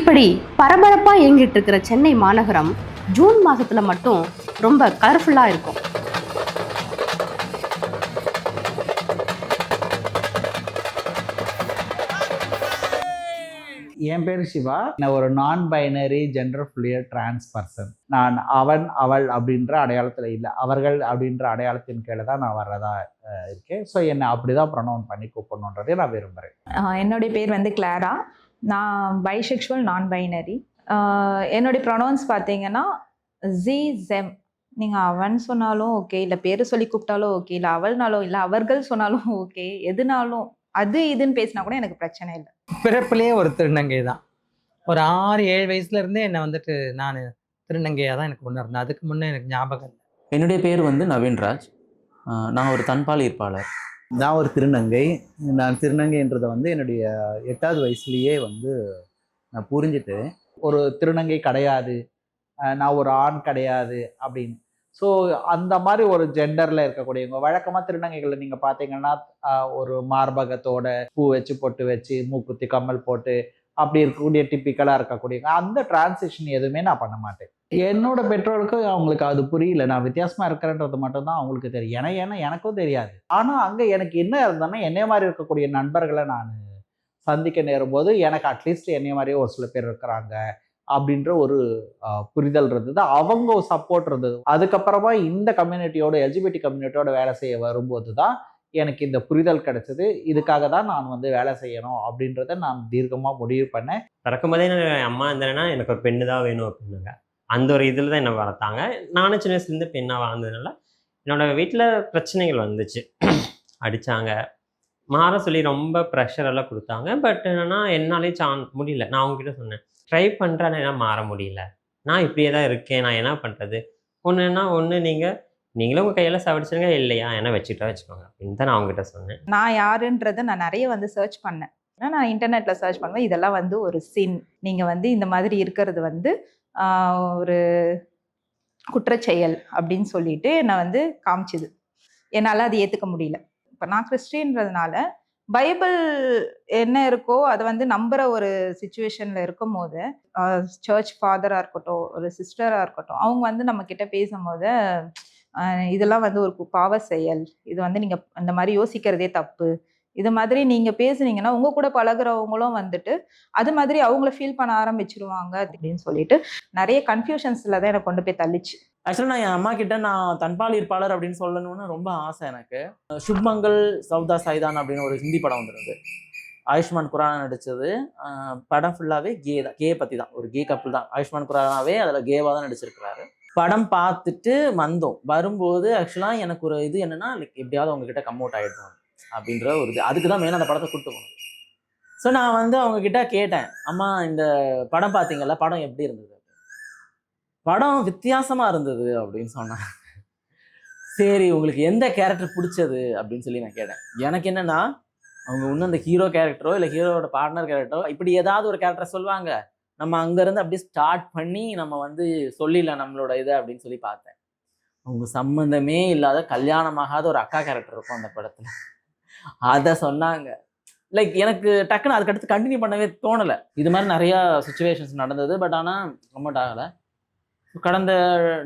இப்படி பரபரப்பா இயங்கிட்டு இருக்கிற சென்னை மாநகரம் ஜூன் மாசத்துல மட்டும் ரொம்ப கலர்ஃபுல்லா இருக்கும். என் பேர் சிவா. நான் ஒரு நான் binary gender fluid trans person. நான் அவன் அவள் அப்படின்ற அடையாளத்தில் இல்லை, அவர்கள் அப்படின்ற அடையாளத்தின் கீழே தான் நான் வர்றதா இருக்கேன். ஸோ என்னை அப்படிதான் ப்ரொனவுன் பண்ணி கூப்பிடணுன்றதே நான் விரும்புகிறேன். என்னுடைய பேர் வந்து கிளாரா. நான் பைசெக்ஷுவல் நான் பைனரி. என்னுடைய ப்ரொனவுன்ஸ் பார்த்தீங்கன்னா ஜி ஜெம். நீங்கள் அவன் சொன்னாலும் ஓகே, இல்லை பேர் சொல்லி கூப்பிட்டாலும் ஓகே, இல்லை அவள்னாலும் இல்லை அவர்கள் சொன்னாலும் ஓகே, எதுனாலும் அது இதுன்னு பேசினா கூட எனக்கு பிரச்சனை இல்லை. பிறப்பிலேயே ஒரு திருநங்கை தான். ஒரு 6-7 வயசுலேருந்தே என்னை வந்துட்டு நான் திருநங்கையாக தான் எனக்கு உணர்ந்தேன். அதுக்கு முன்னே எனக்கு ஞாபகம் இல்லை. என்னுடைய பேர் வந்து நவீன்ராஜ். நான் ஒரு தன்பால் ஈர்ப்பாளர். நான் ஒரு திருநங்கை. நான் திருநங்கைன்றதை வந்து என்னுடைய 8வது வயசுலேயே வந்து நான் புரிஞ்சுட்டு, ஒரு திருநங்கை கிடையாது, நான் ஒரு ஆண் கிடையாது அப்படின்னு. ஸோ அந்த மாதிரி ஒரு ஜெண்டரில் இருக்கக்கூடியவங்க வழக்கமாக திருநங்கைகளை நீங்கள் பார்த்தீங்கன்னா ஒரு மார்பகத்தோட பூ வச்சு பொட்டு வச்சு மூக்குத்தி கம்மல் போட்டு அப்படி இருக்கக்கூடிய டிப்பிக்கலாக இருக்கக்கூடியவங்க. அந்த டிரான்சிஷன் எதுவுமே நான் பண்ண மாட்டேன். என்னோட பெற்றோருக்கு அவங்களுக்கு அது புரியல, நான் வித்தியாசமாக இருக்கிறேன்றது மட்டும்தான் அவங்களுக்கு தெரியும். ஏன்னா எனக்கும் தெரியாது. ஆனால் அங்கே எனக்கு என்ன இருந்ததுன்னா, என்னைய மாதிரி இருக்கக்கூடிய நண்பர்களை நான் சந்திக்க நேரும்போது எனக்கு அட்லீஸ்ட் என்னைய மாதிரியே ஒரு சில பேர் இருக்கிறாங்க அப்படின்ற ஒரு புரிதல் இருந்தது, அவங்க சப்போர்ட் இருந்தது. அதுக்கப்புறமா இந்த கம்யூனிட்டியோட எல்ஜிபிடி கம்யூனிட்டியோட வேலை செய்ய வரும்போது தான் எனக்கு இந்த புரிதல் கிடைச்சது. இதுக்காக தான் நான் வந்து வேலை செய்யணும் அப்படின்றத நான் தீர்க்கமாக முடிவு பண்ணேன். பிறக்கும்போதே என் அம்மா இருந்தேன்னா எனக்கு ஒரு பெண்ணு தான் வேணும் அப்படின்னாங்க. அந்த ஒரு இதில் தான் என்னை வளர்த்தாங்க. நானும் சின்ன வயசுலேருந்து பெண்ணாக வாழ்ந்ததுனால என்னோடய வீட்டில் பிரச்சனைகள் வந்துச்சு. அடித்தாங்க, மாற சொல்லி ரொம்ப ப்ரெஷரெல்லாம் கொடுத்தாங்க. பட் என்னென்னா என்னாலே முடியல. நான் அவங்ககிட்ட சொன்னேன், ட்ரை பண்ணுறேன், என்னால் மாற முடியல, நான் இப்படியே தான் இருக்கேன், நான் என்ன பண்ணுறது? ஒன்று நீங்களும் உங்கள் கையில் சவடிச்சுருங்க, இல்லையா என்ன வச்சுக்கோங்க அப்படின்னு தான் நான் அவங்ககிட்ட சொன்னேன். நான் யாருன்றதை நான் நிறைய வந்து சர்ச் பண்ணேன். நான் இன்டர்நெட்டில் சர்ச் பண்ணுவேன், இதெல்லாம் வந்து ஒரு சின், நீங்கள் வந்து இந்த மாதிரி இருக்கிறது வந்து ஒரு குற்றச்செயல் அப்படின்னு சொல்லிட்டு என்னை வந்து காமிச்சுது. என்னால் அது ஏற்றுக்க முடியல. இப்போ நான் கிறிஸ்டின்றதுனால பைபிள் என்ன இருக்கோ அதை வந்து நம்புகிற ஒரு சுச்சுவேஷனில் இருக்கும் போது, சர்ச் ஃபாதராக இருக்கட்டும், ஒரு சிஸ்டராக இருக்கட்டும், அவங்க வந்து நம்மக்கிட்ட பேசும்போது இதெல்லாம் வந்து ஒரு பாவ செயல், இது வந்து நீங்கள் அந்த மாதிரி யோசிக்கிறதே தப்பு, இது மாதிரி நீங்கள் பேசுனீங்கன்னா உங்கள் கூட பழகுறவங்களும் வந்துட்டு அது மாதிரி அவங்கள ஃபீல் பண்ண ஆரம்பிச்சிருவாங்க அப்படின்னு சொல்லிட்டு நிறைய கன்ஃபியூஷன்ஸில் தான் என்னை கொண்டு போய் தள்ளிச்சு. ஆக்சுவலாக நான் என் அம்மா கிட்ட நான் தன்பால் ஈர்ப்பாளர் அப்படின்னு சொல்லணும்னு ரொம்ப ஆசை எனக்கு. சுப்மங்கல் சவுதா சைதான் அப்படின்னு ஒரு ஹிந்தி படம் வந்துருது, ஆயுஷ்மான் குரானா நடித்தது. படம் ஃபுல்லாகவே கே தான், கே பற்றி தான், ஒரு கே கப்பிள் தான். ஆயுஷ்மான் குரானாவே அதில் கேவாக தான் நடிச்சிருக்கிறாரு. படம் பார்த்துட்டு வரும்போது ஆக்சுவலாக எனக்கு ஒரு இது என்னென்னா, லைக் எப்படியாவது அவங்கக்கிட்ட கம் அவுட் ஆகிடும் அப்படின்ற ஒரு இது. அதுக்கு தான் மெயினாக அந்த படத்தை கூப்பிட்டு போகணும். ஸோ நான் வந்து அவங்கக்கிட்ட கேட்டேன், அம்மா இந்த படம் பார்த்தீங்கல்ல, படம் எப்படி இருந்தது? படம் வித்தியாசமாக இருந்தது அப்படின்னு சொன்னேன். சரி, உங்களுக்கு எந்த கேரக்டர் பிடிச்சது அப்படின்னு சொல்லி நான் கேட்டேன். எனக்கு என்னென்னா, அவங்க இன்னும் அந்த ஹீரோ கேரக்டரோ இல்லை ஹீரோட பார்ட்னர் கேரக்டரோ இப்படி ஏதாவது ஒரு கேரக்டர் சொல்லுவாங்க, நம்ம அங்கேருந்து அப்படியே ஸ்டார்ட் பண்ணி நம்ம வந்து சொல்லிடலாம் நம்மளோட இதை அப்படின்னு சொல்லி பார்த்தேன். அவங்க சம்மந்தமே இல்லாத கல்யாணமாகாத ஒரு அக்கா கேரக்டர் இருக்கும் அந்த படத்தில், அதை சொன்னாங்க. லைக் எனக்கு டக்குன்னு அதுக்கடுத்து கண்டினியூ பண்ணவே தோணலை. இது மாதிரி நிறையா சுச்சுவேஷன்ஸ் நடந்தது. பட் ஆனால் கம்மிட் ஆகலை. கடந்த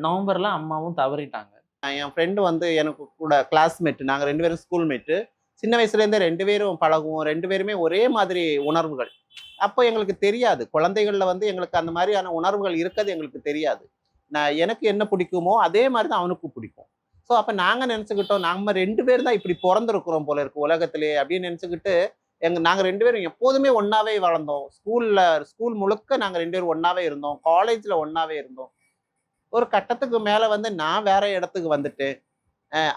நவம்பரில் அம்மாவும் தவறிட்டாங்க. என் ஃப்ரெண்டு வந்து எனக்கு கூட கிளாஸ்மேட்டு, நாங்கள் 2 பேரும் ஸ்கூல் மேட்டு. சின்ன வயசுலேருந்தே 2 பேரும் பழகுவோம், 2 பேருமே ஒரே மாதிரி உணர்வுகள். அப்போ எங்களுக்கு தெரியாது, குழந்தைகளில் வந்து எங்களுக்கு அந்த மாதிரியான உணர்வுகள் இருக்கிறது எங்களுக்கு தெரியாது. எனக்கு என்ன பிடிக்குமோ அதே மாதிரி தான் அவனுக்கும் பிடிக்கும். ஸோ அப்போ நாங்கள் நினச்சிக்கிட்டோம், நம்ம 2 பேர் தான் இப்படி பிறந்திருக்கிறோம் போல இருக்கு உலகத்திலே அப்படின்னு நினச்சிக்கிட்டு நாங்கள் 2 பேரும் எப்போதுமே ஒன்றாவே வளர்ந்தோம். ஸ்கூல் முழுக்க நாங்கள் 2 பேரும் ஒன்றாவே இருந்தோம், காலேஜில் ஒன்றாவே இருந்தோம். ஒரு கட்டத்துக்கு மேலே வந்து நான் வேற இடத்துக்கு வந்துட்டேன்.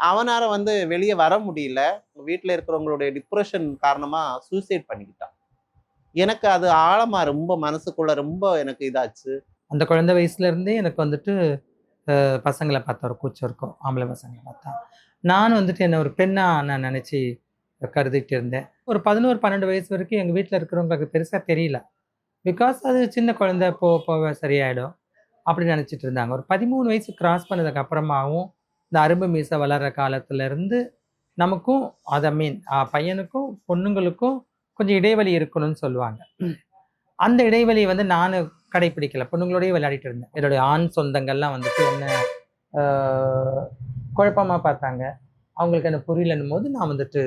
அவனால் வந்து வெளியே வர முடியல. வீட்டில் இருக்கிறவங்களுடைய டிப்ரெஷன் காரணமாக சூசைட் பண்ணிக்கிட்டான். எனக்கு அது ஆழமாக ரொம்ப மனசுக்குள்ள ரொம்ப எனக்கு இதாச்சு. அந்த குழந்தை வயசுலேருந்தே எனக்கு வந்துட்டு பசங்களை பார்த்தா ஒரு கூச்சம் இருக்கும், ஆம்பளை பசங்களை பார்த்தா. நான் வந்துட்டு என்னை ஒரு பெண்ணாக நான் நினச்சி கருதிட்டு இருந்தேன். ஒரு 11-12 வயசு வரைக்கும் எங்கள் வீட்டில் இருக்கிறவங்களுக்கு பெருசாக தெரியல. பிகாஸ் அது சின்ன குழந்தை போக சரியாயிடும் அப்படி நினச்சிட்டு இருந்தாங்க. ஒரு 13 வயசு கிராஸ் பண்ணதுக்கு அப்புறமாவும் இந்த அரும்பு மீசை வளர்கிற காலத்துலேருந்து நமக்கும் அதை பையனுக்கும் பொண்ணுங்களுக்கும் கொஞ்சம் இடைவெளி இருக்கணும்னு சொல்லுவாங்க. அந்த இடைவெளியை வந்து நான் கடைப்பிடிக்கல, பொண்ணுங்களோடய விளையாடிட்டு இருந்தேன். என்னுடைய ஆண் சொந்தங்கள்லாம் வந்துட்டு என்ன குழப்பமாக பார்த்தாங்க. அவங்களுக்கு என்ன புரியலன்னும் போது நான் வந்துட்டு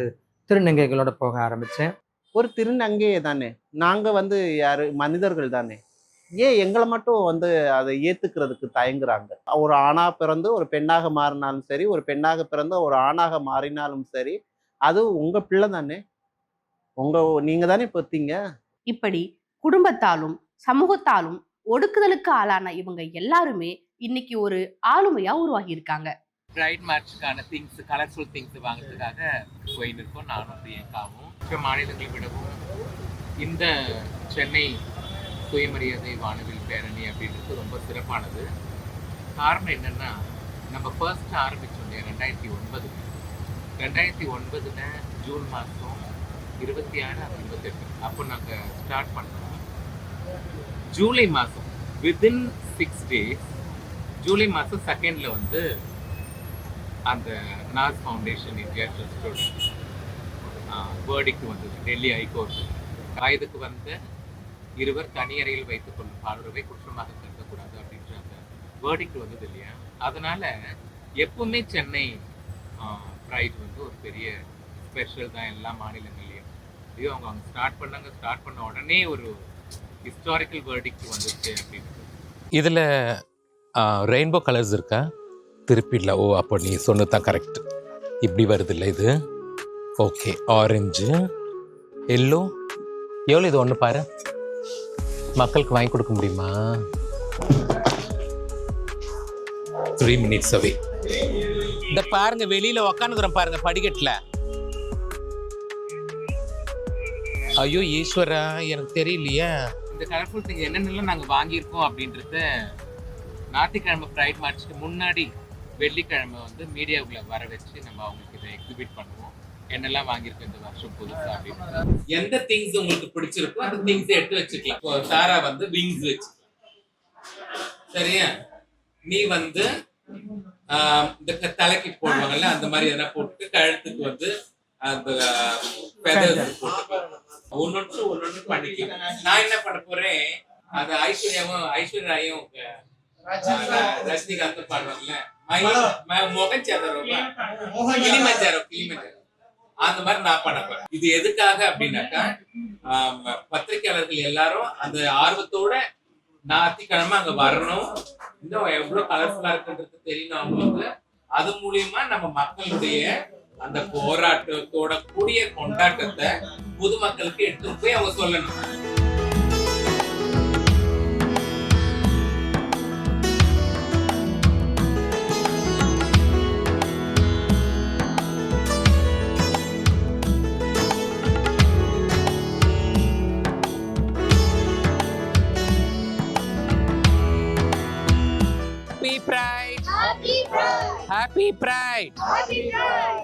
திருநங்கைகளோட போக ஆரம்பித்தேன். ஒரு திருநங்கையே தானே, நாங்க வந்து யாரு மனிதர்கள் தானே, ஏன் எங்களை மட்டும் வந்து அதை ஏத்துக்கிறதுக்கு தயங்குறாங்க? ஒரு ஆணா பிறந்து ஒரு பெண்ணாக மாறினாலும் சரி, ஒரு பெண்ணாக பிறந்து ஒரு ஆணாக மாறினாலும் சரி, அது உங்க பிள்ளை தானே, நீங்க தானே பெத்தீங்க. இப்படி குடும்பத்தாலும் சமூகத்தாலும் ஒடுக்குதலுக்கு ஆளான இவங்க எல்லாருமே இன்னைக்கு ஒரு ஆளுமையா உருவாகி இருக்காங்க. பிரைட் மார்ச்சுக்கான திங்ஸ், கலர்ஃபுல் திங்ஸ் வாங்குறதுக்காக போயின்னு இருக்கோம் நானும் பிரியங்காவும். மற்ற மாநிலங்களை விடவும் இந்த சென்னை சுயமரியாதை வானவில் பேரணி அப்படின்றது ரொம்ப சிறப்பானது. காரணம் என்னன்னா, நம்ம ஃபர்ஸ்ட் ஆரம்பித்தோம் இல்லையா 2009. 2009 ஜூன் மாதம் 26 28 அப்போ நாங்கள் ஸ்டார்ட் பண்ணோம். ஜூலை மாதம் வித்தின் 6 days, ஜூலை மாதம் 2 வந்து அந்த நாஸ் ஃபவுண்டேஷன் இந்தியா ட்ரஸ்டோட வேர்டிக்ட் வந்தது டெல்லி ஹைகோர்ட். வயதுக்கு வந்த இருவர் தனியறையில் வைத்துக் கொள்ளும் பாலுறவை குற்றமாக கருதக்கூடாது அப்படின்ற அந்த வேர்டிக்ட் வந்தது இல்லையா. அதனால எப்பவுமே சென்னை ப்ரைட் வந்து ஒரு பெரிய ஸ்பெஷல் தான் எல்லா மாநிலங்கள்லையும். ஐயோ அவங்க ஸ்டார்ட் பண்ண உடனே ஒரு ஹிஸ்டாரிக்கல் வேர்டிக்ட் வந்துச்சு அப்படின்னு. இதில் ரெயின்போ கலர்ஸ் இருக்கா? திருப்பிடல. ஓ, அப்போ நீ சொன்னது தான் கரெக்ட். இப்படி வருது இல்லை இது? ஓகே, ஆரஞ்சு, எல்லோ, எவ்வளோ இது ஒன்று பாரு, மக்களுக்கு வாங்கி கொடுக்க முடியுமா? 3 minutes away. இந்த பாருங்க, வெளியில உக்காந்துக்கிறோம் பாருங்க படிக்கட்டில். ஐயோ ஈஸ்வரா, எனக்கு தெரியலையே. இந்த கலர்ஃபுல் திங் என்னென்னலாம் நாங்கள் வாங்கியிருக்கோம் அப்படின்றத ஞாயிற்றுக்கிழமை ப்ரைட் மார்ச்சுக்கு முன்னாடி வெள்ளிக்கிழமை வந்து மீடியாவுக்குள்ள வர வச்சு நம்ம அவங்களுக்கு இதை எக்ஸிபிட் பண்ணுவோம். என்னெல்லாம் வாங்கியிருக்கோம் இந்த வருஷம் புதுசா அப்படின்னு. எந்த திங்ஸ் உங்களுக்கு பிடிச்சிருக்கோ அந்த திங்ஸ் எடுத்து வச்சுக்கலாம். இப்போ சாரா வந்து விங்ஸ் வச்சுக்கலாம், சரியா? நீ வந்து இந்த தலைக்கு போடுவாங்கல்ல அந்த மாதிரி எதனா போட்டு, கழுத்துக்கு வந்து அந்த ஃபெதர்ஸ் போட்டு ஒன்னொன்று பண்ணிக்கலாம். நான் என்ன பண்ண போறேன், அந்த ஐஸ்வர்யாவும் ரஜினிகாந்த் பாடுவாங்கல்ல, முகச்சாதரோ கிளிமஞ்சாரோ அந்த மாதிரி நான் பண்ண போறேன். இது எதுக்காக அப்படின்னாக்கா, பத்திரிகையாளர்கள் எல்லாரும் அந்த ஆர்வத்தோட ஞாயிற்றுக்கிழமை அங்க வரணும், இன்னும் எவ்வளவு கலர்ஃபுல்லா இருக்குன்றது தெரியணும் அவங்களுக்கு. அது மூலியமா நம்ம மக்களுடைய அந்த போராட்டத்தோட கூடிய கொண்டாட்டத்தை பொதுமக்களுக்கு எடுத்து போய் அவங்க சொல்லணும். Happy bright.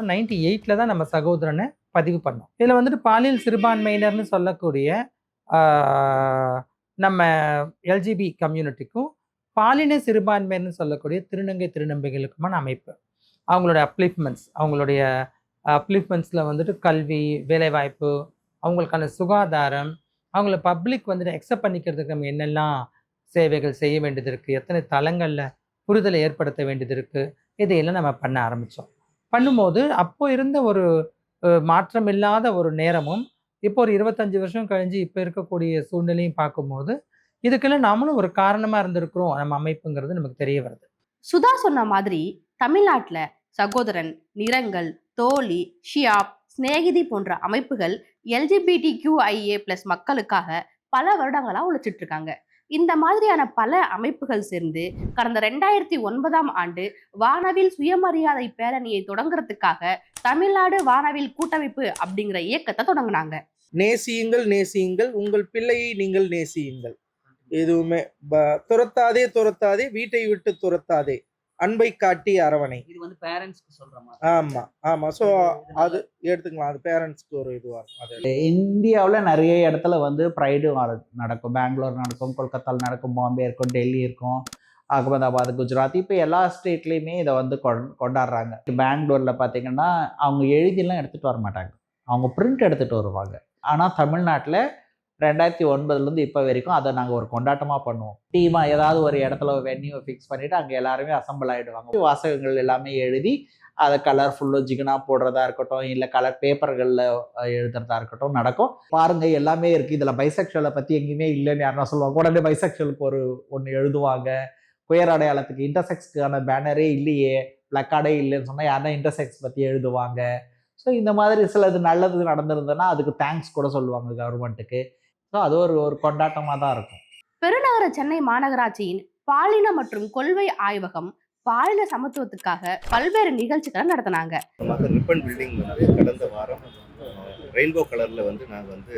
98 தான் நம்ம சகோதரனை பதிவு பண்ணோம். இதில் வந்துட்டு பாலியல் சிறுபான்மையினர்னு சொல்லக்கூடிய நம்ம எல்ஜிபி கம்யூனிட்டிக்கும் பாலின சிறுபான்மையினர்னு சொல்லக்கூடிய திருநங்கை திருநங்கைகளுக்குமான அமைப்பு. அவங்களோட அப்ளிஃப்மெண்ட்ஸில் வந்துட்டு கல்வி, வேலைவாய்ப்பு, அவங்களுக்கான சுகாதாரம், அவங்கள பப்ளிக் வந்துட்டு அக்செப்ட் பண்ணிக்கிறதுக்கு நம்ம என்னெல்லாம் சேவைகள் செய்ய வேண்டியது இருக்குது, எத்தனை தளங்களில் புரிதலை ஏற்படுத்த வேண்டியது இருக்குது, இதையெல்லாம் நம்ம பண்ண ஆரம்பித்தோம். பண்ணும்போது அப்போ இருந்த ஒரு மாற்றம் இல்லாத ஒரு நேரமும் இப்போ ஒரு 25 வருஷம் கழிஞ்சு இப்போ இருக்கக்கூடிய சூழ்நிலையும் பார்க்கும்போது இதுக்கெல்லாம் நாமளும் ஒரு காரணமாக இருந்திருக்கிறோம் நம்ம அமைப்புங்கிறது நமக்கு தெரிய வருது. சுதா சொன்ன மாதிரி தமிழ்நாட்டில் சகோதரன், நிறங்கள், தோழி, ஷியாப், ஸ்நேகிதி போன்ற அமைப்புகள் LGBTQIA+ மக்களுக்காக பல வருடங்களா உழைச்சிட்டு இருக்காங்க. இந்த மாதிரியான பல அமைப்புகள் சேர்ந்து கடந்த 2009ஆம் ஆண்டு வானவில் சுயமரியாதை பேரணியை தொடங்குறதுக்காக தமிழ்நாடு வானவில் கூட்டமைப்பு அப்படிங்கிற இயக்கத்தை தொடங்கினாங்க. நேசியுங்கள், உங்கள் பிள்ளையை நீங்கள் நேசியுங்கள். எதுவுமே துரத்தாதே, வீட்டை விட்டு துரத்தாதே, அன்பை காட்டி அரவணை. இது வந்து பேரண்ட்ஸ்க்கு சொல்ற மாதிரி. ஆமா. ஸோ அது எடுத்துக்கலாம், அது பேரண்ட்ஸ்க்கு ஒரு இதுவாக இருக்கும். இந்தியாவில் நிறைய இடத்துல வந்து ப்ரைடு நடக்கும். பெங்களூர் நடக்கும், கொல்கத்தாவில் நடக்கும், பாம்பே இருக்கும், டெல்லி இருக்கும், அகமதாபாத், குஜராத், இப்போ எல்லா ஸ்டேட்லேயுமே இதை வந்து கொண்டாடுறாங்க. பெங்களூரில் பார்த்தீங்கன்னா அவங்க எழுதிலாம் எடுத்துகிட்டு வர மாட்டாங்க, அவங்க பிரிண்ட் எடுத்துகிட்டு வருவாங்க. ஆனால் தமிழ்நாட்டில் 2009 இப்போ வரைக்கும் அதை நாங்கள் ஒரு கொண்டாட்டமாக பண்ணுவோம். டீமாக ஏதாவது ஒரு இடத்துல வென்யூவை ஃபிக்ஸ் பண்ணிவிட்டு அங்கே எல்லாருமே அசம்பிள் ஆகிடுவாங்க. வாசகங்கள் எல்லாமே எழுதி அதை கலர்ஃபுல்லோ ஜிகனாக போடுறதா இருக்கட்டும், இல்லை கலர் பேப்பர்களில் எழுதுறதா இருக்கட்டும் நடக்கும். பாருங்கள் எல்லாமே இருக்குது. இதில் பைசெக்ஷுவலை பற்றி எங்கேயுமே இல்லைன்னு யாருன்னா சொல்லுவாங்க. உடனே பைசெக்ஷுவலுக்கு ஒன்று எழுதுவாங்க. குயர் அடையாளத்துக்கு இன்டர்செக்ஸ்க்கான பேனரே இல்லையே, பிளக்கார்டே இல்லைன்னு சொன்னால் யாருன்னா இன்டர்செக்ஸ் பற்றி எழுதுவாங்க. ஸோ இந்த மாதிரி சிலது நல்லது நடந்திருந்ததுன்னா அதுக்கு தேங்க்ஸ் கூட சொல்லுவாங்க கவர்மெண்ட்டுக்கு. ஸோ அது ஒரு கொண்டாட்டமாக தான் இருக்கும். பெருநகர சென்னை மாநகராட்சியின் பாலின மற்றும் கொள்கை ஆய்வகம் பாலின சமத்துவத்துக்காக பல்வேறு நிகழ்ச்சிகளை நடத்தினாங்க. ரிப்பன் பில்டிங் வந்து கடந்த வாரம் ரெயின்போ கலரில் வந்து நாங்கள் வந்து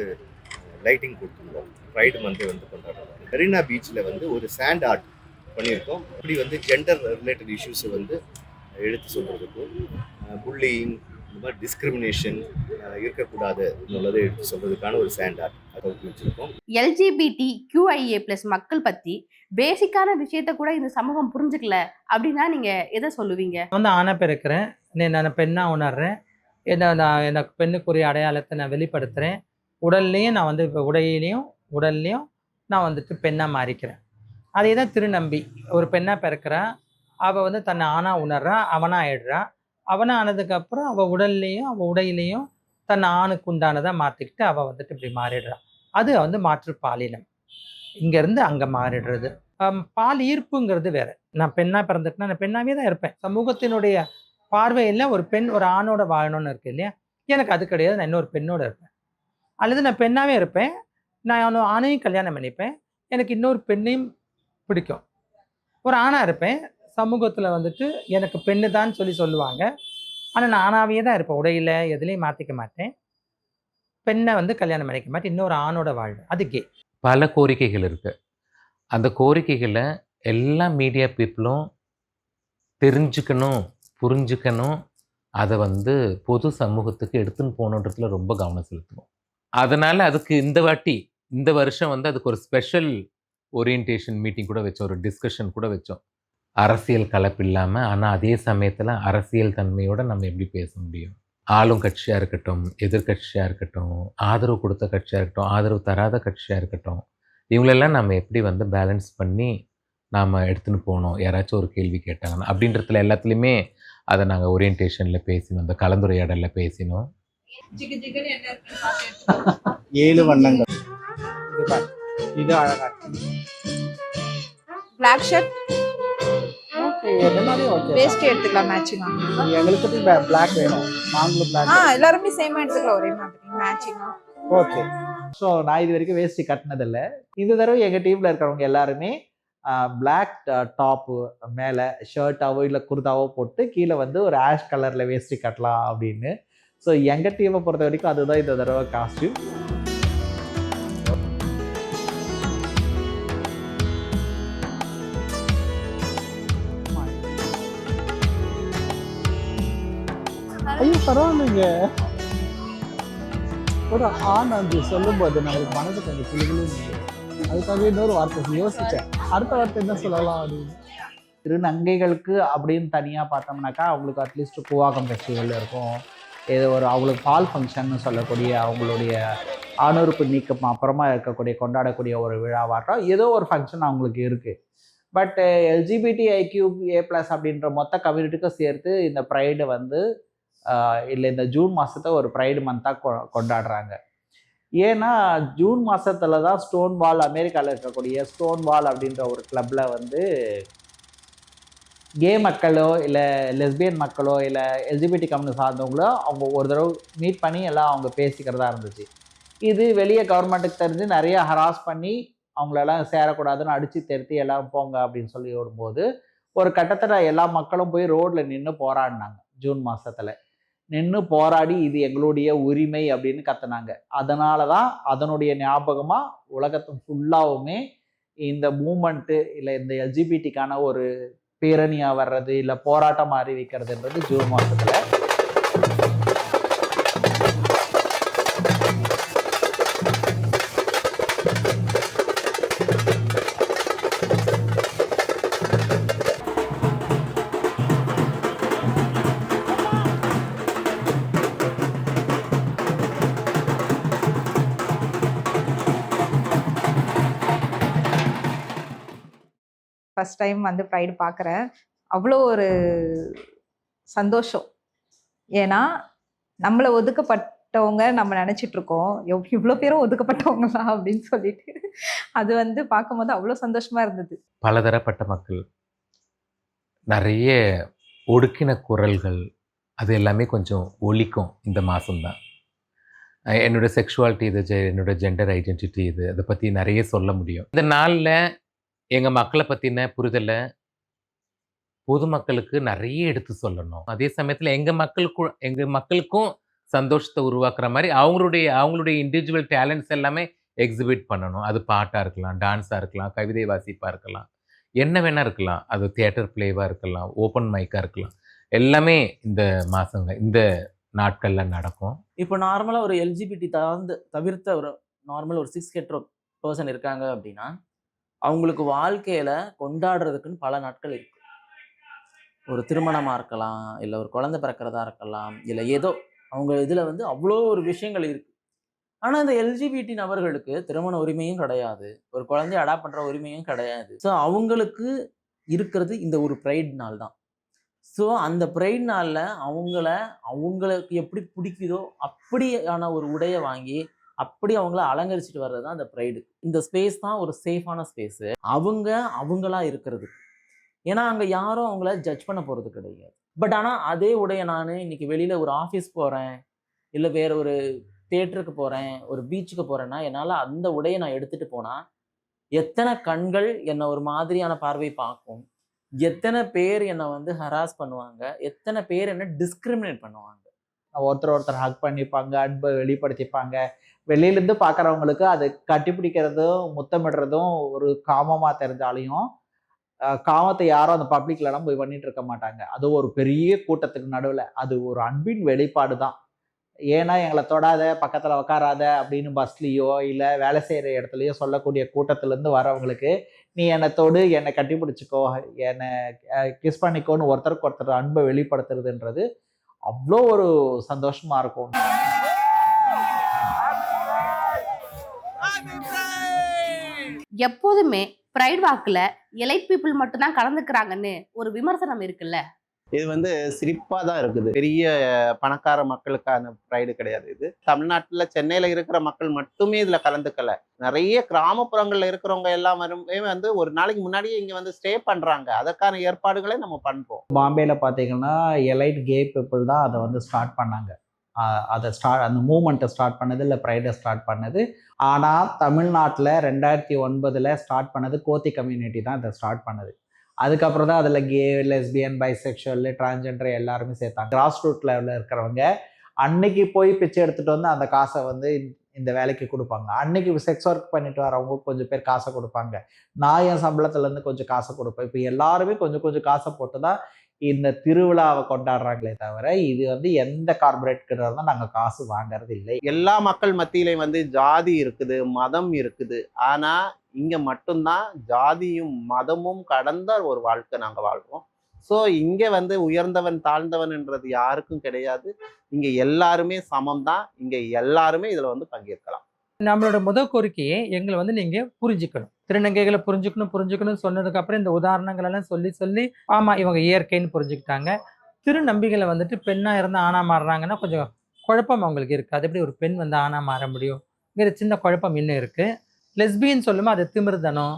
லைட்டிங் கொடுத்துருந்தோம். ப்ரைடு மந்தை வந்து கொண்டாடுறோம். மெரினா பீச்சில் வந்து ஒரு சாண்ட் ஆர்ட் பண்ணியிருக்கோம். இப்படி வந்து ஜெண்டர் ரிலேட்டட் இஷ்யூஸை வந்து எடுத்து சொல்கிறதுக்கும், புல்லிங் இந்த மாதிரி டிஸ்கிரிமினேஷன் இருக்கக்கூடாது உள்ளதை எடுத்து சொல்கிறதுக்கான ஒரு சாண்ட் ஆர்ட் அதை வச்சுருக்கோம். LGBTQIA+ மக்கள் பற்றி பேசிக்கான விஷயத்த கூட இந்த சமூகம் புரிஞ்சுக்கல அப்படின்னா நீங்கள் எதை சொல்லுவீங்க? வந்து ஆணாக பிறக்கிறேன், நான் பெண்ணாக உணர்றேன், எனக்கு பெண்ணுக்குரிய அடையாளத்தை நான் வெளிப்படுத்துகிறேன். உடல்லையும் நான் வந்து இப்போ உடல்லையும் நான் வந்துட்டு பெண்ணாக மாறிக்கிறேன். அதே தான் திருநம்பி. ஒரு பெண்ணாக பிறக்கிறா, அவள் வந்து தன்னை ஆணாக உணர்றா, அவனாக ஆயிடுறா. அவனாக ஆனதுக்கப்புறம் அவள் உடல்லையும் அவள் உடையிலையும் தன்னை ஆணுக்கு உண்டானதாக மாற்றிக்கிட்டு அவள் வந்துட்டு இப்படி மாறிடுறா. அது வந்து மாற்று பாலினம். இங்கேருந்து அங்கே மாறிடுறது. பால் ஈர்ப்புங்கிறது வேறு. நான் பெண்ணாக பிறந்துட்டுனா நான் பெண்ணாகவே தான் இருப்பேன். சமூகத்தினுடைய பார்வையில் ஒரு பெண் ஒரு ஆணோட வாழணும்னு இருக்கு இல்லையா, எனக்கு அது கிடையாது. நான் இன்னொரு பெண்ணோட இருப்பேன். அல்லது நான் பெண்ணாகவே இருப்பேன், நான் ஆணையும் கல்யாணம் பண்ணிப்பேன், எனக்கு இன்னொரு பெண்ணையும் பிடிக்கும். ஒரு ஆணாக இருப்பேன், சமூகத்தில் வந்துட்டு எனக்கு பெண்ணு தான் சொல்லுவாங்க. ஆனால் நான் ஆணாவே தான் இருப்பேன். உடையில் எதுலேயும் மாற்றிக்க மாட்டேன். பெண்ணை வந்து கல்யாணம் பண்ணிக்க மாட்டேன், இன்னொரு ஆணோட வாழ்வேன். அது கே. பல கோரிக்கைகள் இருக்குது. அந்த கோரிக்கைகளை எல்லா மீடியா பீப்புளும் தெரிஞ்சுக்கணும், புரிஞ்சுக்கணும். அதை வந்து பொது சமூகத்துக்கு எடுத்துன்னு போகணுன்றதுல ரொம்ப கவனம் செலுத்தணும். அதனால் அதுக்கு இந்த வருஷம் வந்து அதுக்கு ஒரு ஸ்பெஷல் ஓரியன்டேஷன் மீட்டிங் கூட வச்சோம், ஒரு டிஸ்கஷன் கூட வச்சோம். அரசியல் கலப்பு இல்லாமல், ஆனால் அதே சமயத்தில் அரசியல் தன்மையோடு நம்ம எப்படி பேச முடியும். ஆளும் கட்சியாக இருக்கட்டும், எதிர்கட்சியாக இருக்கட்டும், ஆதரவு கொடுத்த கட்சியாக இருக்கட்டும், ஆதரவு தராத கட்சியாக இருக்கட்டும், இவங்களெல்லாம் நம்ம எப்படி வந்து பேலன்ஸ் பண்ணி நாம் எடுத்துன்னு போகணும். யாராச்சும் ஒரு கேள்வி கேட்டாங்கன்னா அப்படின்றதுல எல்லாத்துலேயுமே அதை நாங்கள் ஓரியன்டேஷனில் பேசினோம், அந்த கலந்துரையாடலில் பேசினோம். 7 வண்ணங்கள். இது அழகா Black shirt, ஓகே. வேஸ்ட் எடுத்துக்கலாம் மேட்சிங்கா. எங்களுக்கு பிளாக் வேணும், நாங்களும் பிளாக். எல்லாருமே சேமா எடுத்துக்கலாம், ஒரே மாதிரி மேட்சிங்கா. ஓகே. ஸோ நான் இது வரைக்கும் வேஷ்டி கட்டினதில்லை. இந்த தடவை எங்கள் டீமில் இருக்கிறவங்க எல்லாருமே பிளாக் டாப்பு மேலே ஷர்ட்டாவோ இல்லை குர்தாவோ போட்டு கீழே வந்து ஒரு ஆஷ் கலரில் வேஷ்டி கட்டலாம் அப்படின்னு. ஸோ எங்கள் டீமை பொறுத்த வரைக்கும் அதுதான் இந்த தடவை காஸ்டியூம். ஐயோ பரவாயில்லைங்க. ஒரு ஆண் அது சொல்லும்போது நம்மளுக்கு மனசு கொஞ்சம் குழுகுலுன்னு. அதுக்காக இன்னொரு வார்த்தை யோசித்தேன், அடுத்த வார்த்தை என்ன சொல்லலாம் அப்படின்னு. திருநங்கைகளுக்கு அப்படின்னு தனியாக பார்த்தோம்னாக்கா அவங்களுக்கு அட்லீஸ்ட் கூவாகம் ஃபெஸ்டிவல் இருக்கும், ஏதோ ஒரு அவங்களுக்கு பால் ஃபங்க்ஷன்னு சொல்லக்கூடிய அவங்களுடைய ஆணுறுப்பு நீக்கம் அப்புறமா இருக்கக்கூடிய கொண்டாடக்கூடிய ஒரு விழாவாட்டம் ஏதோ ஒரு ஃபங்க்ஷன் அவங்களுக்கு இருக்குது. பட் LGBTIQA+ அப்படின்ற மொத்த கம்யூனிட்டிக்கும் சேர்த்து இந்த ப்ரைடை வந்து இல்லை இந்த ஜூன் மாதத்தை ஒரு ப்ரைடு மந்தாக கொண்டாடுறாங்க. ஏன்னா ஜூன் மாதத்தில் தான் ஸ்டோன் வால், அமெரிக்காவில் இருக்கக்கூடிய ஸ்டோன் வால் அப்படின்ற ஒரு கிளப்பில் வந்து கே மக்களோ இல்லை லெஸ்பியன் மக்களோ இல்லை LGBT கம்யூனிட்டி சார்ந்தவங்களோ அவங்க ஒரு தடவை மீட் பண்ணி எல்லாம் அவங்க பேசிக்கிறதா இருந்துச்சு. இது வெளியே கவர்மெண்ட்டுக்கு தெரிஞ்சு நிறைய ஹராஸ் பண்ணி அவங்களெல்லாம் சேரக்கூடாதுன்னு அடித்து திருத்தி எல்லாம் போங்க அப்படின்னு சொல்லி விடும்போது ஒரு கட்டத்தில் எல்லா மக்களும் போய் ரோட்டில் நின்று போராடினாங்க. ஜூன் மாதத்தில் நின்று போராடி இது எங்களுடைய உரிமை அப்படின்னு கத்துனாங்க. அதனால தான் அதனுடைய ஞாபகமாக உலகத்து ஃபுல்லாகவுமே இந்த மூமெண்ட்டு இல்லை இந்த LGBTக்கான ஒரு பேரணியாக வர்றது இல்லை போராட்டமாக அறிவிக்கிறதுன்றது ஜூன் மாதத்தில். ஃபர்ஸ்ட் டைம் வந்து ப்ரைடு பார்க்குறேன். அவ்வளோ ஒரு சந்தோஷம். ஏன்னா நம்மளை ஒதுக்கப்பட்டவங்க நம்ம நினச்சிட்டு இருக்கோம், இவ்வளோ பேரும் ஒதுக்கப்பட்டவங்களா அப்படின்னு சொல்லிட்டு அது வந்து பார்க்கும்போது அவ்வளோ சந்தோஷமா இருந்தது. பலதரப்பட்ட மக்கள், நிறைய ஒடுக்கின குரல்கள், அது எல்லாமே கொஞ்சம் ஒலிக்கும் இந்த மாதம்தான். என்னோட செக்ஷுவாலிட்டி இது, என்னோட ஜெண்டர் ஐடென்டிட்டி இது, அதை பற்றி நிறைய சொல்ல முடியும். இந்த நாளில் எங்கள் மக்களை பற்றின புரிதலை பொதுமக்களுக்கு நிறைய எடுத்து சொல்லணும். அதே சமயத்தில் எங்கள் மக்களுக்கும் சந்தோஷத்தை உருவாக்குற மாதிரி அவங்களுடைய இண்டிவிஜுவல் டேலண்ட்ஸ் எல்லாமே எக்ஸிபிட் பண்ணணும். அது பாட்டாக இருக்கலாம், டான்ஸாக இருக்கலாம், கவிதை வாசிப்பாக இருக்கலாம், என்ன வேணா இருக்கலாம். அது தியேட்டர் பிளேவாக இருக்கலாம், ஓப்பன் மைக்காக இருக்கலாம். எல்லாமே இந்த மாதங்க இந்த நாட்களில் நடக்கும். இப்போ நார்மலாக ஒரு எல்ஜிபிடி தவிர்த்த ஒரு நார்மல் ஒரு 6 ஹெட்ரோ பர்சன் இருக்காங்க அப்படின்னா அவங்களுக்கு வாழ்க்கையில் கொண்டாடுறதுக்குன்னு பல நாட்கள் இருக்கு. ஒரு திருமணமாக இருக்கலாம், இல்லை ஒரு குழந்தை பிறக்கிறதா இருக்கலாம், இல்லை ஏதோ அவங்க இதில் வந்து அவ்வளோ ஒரு விஷயங்கள் இருக்குது. ஆனால் இந்த எல்ஜிபிடி நபர்களுக்கு திருமண உரிமையும் கிடையாது, ஒரு குழந்தைய அடாப்ட் பண்ணுற உரிமையும் கிடையாது. ஸோ அவங்களுக்கு இருக்கிறது இந்த ஒரு ப்ரைட் நாள் தான். ஸோ அந்த ப்ரைட் நாளில் அவங்களுக்கு எப்படி பிடிக்குதோ அப்படியான ஒரு உடையை வாங்கி அப்படி அவங்கள அலங்கரிச்சுட்டு வர்றது தான் அந்த ப்ரைடு. இந்த ஸ்பேஸ் தான் ஒரு சேஃபான ஸ்பேஸு அவங்களா இருக்கிறது. ஏன்னா அங்கே யாரும் அவங்கள ஜட்ஜ் பண்ண போகிறது கிடையாது. பட் ஆனால் அதே உடைய நான் இன்னைக்கு வெளியில் ஒரு ஆஃபீஸ் போகிறேன், இல்லை வேற ஒரு தேட்டருக்கு போகிறேன், ஒரு பீச்சுக்கு போகிறேன்னா என்னால் அந்த உடையை நான் எடுத்துகிட்டு போனால் எத்தனை கண்கள் என்னை ஒரு மாதிரியான பார்வை பார்க்கும், எத்தனை பேர் என்னை வந்து ஹராஸ் பண்ணுவாங்க, எத்தனை பேர் என்னை டிஸ்கிரிமினேட் பண்ணுவாங்க. ஒருத்தர் ஹக் பண்ணிப்பாங்க, அன்பை வெளிப்படுத்திப்பாங்க. வெளியிலேருந்து பார்க்குறவங்களுக்கு அது கட்டிப்பிடிக்கிறதும் முத்தமிடுறதும் ஒரு காமமாக தெரிஞ்சாலையும் காமத்தை யாரும் அந்த பப்ளிக்லலாம் போய் பண்ணிட்டு இருக்க மாட்டாங்க. அது ஒரு பெரிய கூட்டத்துக்கு நடுவில் அது ஒரு அன்பின் வெளிப்பாடு தான். ஏன்னா எங்களை தொடாத, பக்கத்தில் உட்காராத அப்படின்னு பஸ்லேயோ இல்லை வேலை செய்கிற இடத்துலையோ சொல்லக்கூடிய கூட்டத்துலேருந்து வரவங்களுக்கு நீ என்னை தொடு, என்னை கட்டிப்பிடிச்சிக்கோ, என்னை கிஸ் பண்ணிக்கோன்னு ஒருத்தருக்கு ஒருத்தர் அன்பை வெளிப்படுத்துறதுன்றது அவ்வளோ ஒரு சந்தோஷமாக இருக்கும். எப்போதுமே ப்ரைட் வாக்கில் எலைட் பீப்புள் மட்டும்தான் கலந்துக்கிறாங்கன்னு ஒரு விமர்சனம் இருக்குல்ல. இது வந்து சிரிப்பாக தான் இருக்குது. பெரிய பணக்கார மக்களுக்கான ப்ரைடு கிடையாது இது. தமிழ்நாட்டில் சென்னையில் இருக்கிற மக்கள் மட்டுமே இதில் கலந்துக்கல. நிறைய கிராமப்புறங்களில் இருக்கிறவங்க எல்லாம் வந்து ஒரு நாளைக்கு முன்னாடியே இங்கே வந்து ஸ்டே பண்ணுறாங்க. அதற்கான ஏற்பாடுகளை நம்ம பண்ணுறோம். பாம்பேயில் பார்த்தீங்கன்னா எலைட் கே பீப்புள் தான் அதை வந்து ஸ்டார்ட் பண்ணாங்க. அந்த மூமெண்ட்டை ஸ்டார்ட் பண்ணது, இல்லை ப்ரைடை ஸ்டார்ட் பண்ணது. ஆனால் தமிழ்நாட்டில் 2009 ஸ்டார்ட் பண்ணது கோத்தி கம்யூனிட்டி தான் இதை ஸ்டார்ட் பண்ணது. அதுக்கப்புறம் தான் அதில் கே, லெஸ்பியன், பைசெக்ஷுவல், டிரான்ஸ்ஜெண்டர் எல்லாருமே சேர்த்தாங்க. கிராஸ் ரூட் லெவலில் இருக்கிறவங்க அன்னைக்கு போய் பிச்சை எடுத்துகிட்டு வந்து அந்த காசை வந்து இந்த வேலைக்கு கொடுப்பாங்க. அன்னைக்கு செக்ஸ் ஒர்க் பண்ணிட்டு வரவங்க கொஞ்சம் பேர் காசை கொடுப்பாங்க. நான் என் சம்பளத்துலேருந்து கொஞ்சம் காசை கொடுப்பேன். இப்போ எல்லாருமே கொஞ்சம் கொஞ்சம் காசை போட்டு தான் இந்த திருவிழாவை கொண்டாடுறாங்களே தவிர இது வந்து எந்த கார்பரேட் தான் நாங்கள் காசு வாங்கறது இல்லை. எல்லா மக்கள் மத்தியிலையும் வந்து ஜாதி இருக்குது, மதம் இருக்குது. ஆனால் இங்கே மட்டும்தான் ஜாதியும் மதமும் கடந்த ஒரு வாழ்க்கை நாங்கள் வாழ்கிறோம். ஸோ இங்கே வந்து உயர்ந்தவன் தாழ்ந்தவன்ன்றது யாருக்கும் கிடையாது. இங்கே எல்லாருமே சமம் தான். இங்கே எல்லாருமே இதில் வந்து பங்கேற்கலாம். நம்மளோட முதல் கோரிக்கையே எங்களை வந்து நீங்கள் புரிஞ்சுக்கணும். திருநங்கைகளை புரிஞ்சுக்கணும் சொன்னதுக்கப்புறம் இந்த உதாரணங்கள் எல்லாம் சொல்லி ஆமாம் இவங்க இயற்கைன்னு புரிஞ்சுக்கிட்டாங்க. திருநம்பிகளை வந்துட்டு பெண்ணாக இருந்தால் ஆணாக மாறுறாங்கன்னா கொஞ்சம் குழப்பம் அவங்களுக்கு இருக்குது. அது எப்படி ஒரு பெண் வந்து ஆணாக மாற முடியுங்கிற சின்ன குழப்பம் இன்னும் இருக்குது. லெஸ்பியன் சொல்லுமா அது திமிர்தனம்,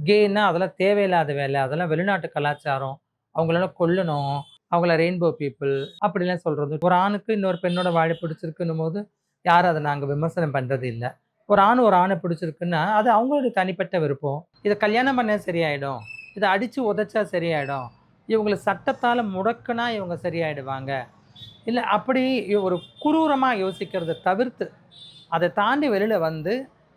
கேன்னா அதெல்லாம் தேவையில்லாத வேலை, அதெல்லாம் வெளிநாட்டு கலாச்சாரம், அவங்களெல்லாம் கொல்லணும், அவங்கள ரெயின்போ பீப்புள் அப்படிலாம் சொல்கிறது. ஒரு ஆணுக்கு இன்னொரு பெண்ணோட வாழை பிடிச்சிருக்குன்னும் போது யாரும் அதை நாங்கள் விமர்சனம் பண்ணுறது இல்லை. ஒரு ஆணை பிடிச்சிருக்குன்னா அது அவங்களுடைய தனிப்பட்ட விருப்பம். இதை கல்யாணம் பண்ண சரியாயிடும், இதை அடித்து உதைச்சா சரியாயிடும், இவங்களை சட்டத்தால் முடக்குனா இவங்க சரியாயிடுவாங்க, இல்லை அப்படி ஒரு குரூரமாக யோசிக்கிறத தவிர்த்து அதை தாண்டி வெளியில் வந்து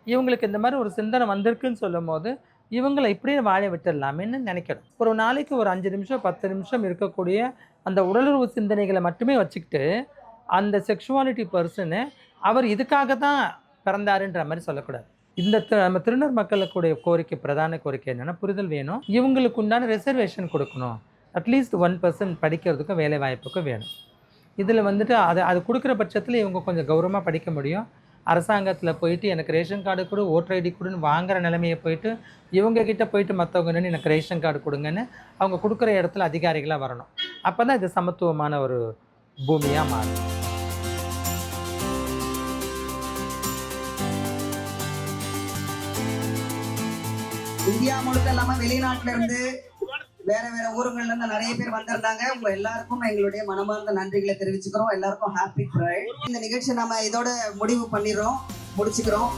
இவங்களுக்கு இந்த மாதிரி ஒரு சிந்தனை வந்திருக்குன்னு சொல்லும் போது இவங்களை இப்படியே வாழ விட்டுடலாமேன்னு நினைக்கிறோம். ஒரு நாளைக்கு ஒரு 5 நிமிஷம் 10 நிமிஷம் இருக்கக்கூடிய அந்த உடலுறவு சிந்தனைகளை மட்டுமே வச்சுக்கிட்டு அந்த செக்ஷுவாலிட்டி பர்சனு அவர் இதுக்காக தான் பிறந்தாருன்ற மாதிரி சொல்லக்கூடாது. இந்த நம்ம திருநர் மக்களுக்குடைய பிரதான கோரிக்கை என்னென்னா புரிதல் வேணும். இவங்களுக்கு உண்டான ரிசர்வேஷன் கொடுக்கணும். அட்லீஸ்ட் 1% படிக்கிறதுக்கும் வேலை வாய்ப்புக்கும் வேணும். இதில் வந்துட்டு அது கொடுக்குற பட்சத்தில் இவங்க கொஞ்சம் கௌரவமாக படிக்க முடியும். அரசாங்கத்தில் போயிட்டு எனக்கு ரேஷன் கார்டு கொடு, ஓட்டர் ஐடி கொடுன்னு வாங்குற நிலைமையை போயிட்டு இவங்க கிட்ட போயிட்டு மற்றவங்க நின்று எனக்கு ரேஷன் கார்டு கொடுங்கன்னு அவங்க கொடுக்குற இடத்துல அதிகாரிகளாக வரணும். அப்போ தான் இது சமத்துவமான ஒரு பூமியாக மாறும். இந்தியா முழுக்க இல்லாம வெளிநாட்டுல இருந்து வேற வேற ஊருங்கள்ல இருந்து நிறைய பேர் வந்திருந்தாங்க. உங்க எல்லாருக்கும் எங்களுடைய மனமார்ந்த நன்றிகளை தெரிவிச்சுக்கிறோம். எல்லாருக்கும் ஹாப்பி ஃப்ரைடே. இந்த நிகழ்ச்சி நம்ம இதோட முடிச்சுக்கிறோம்.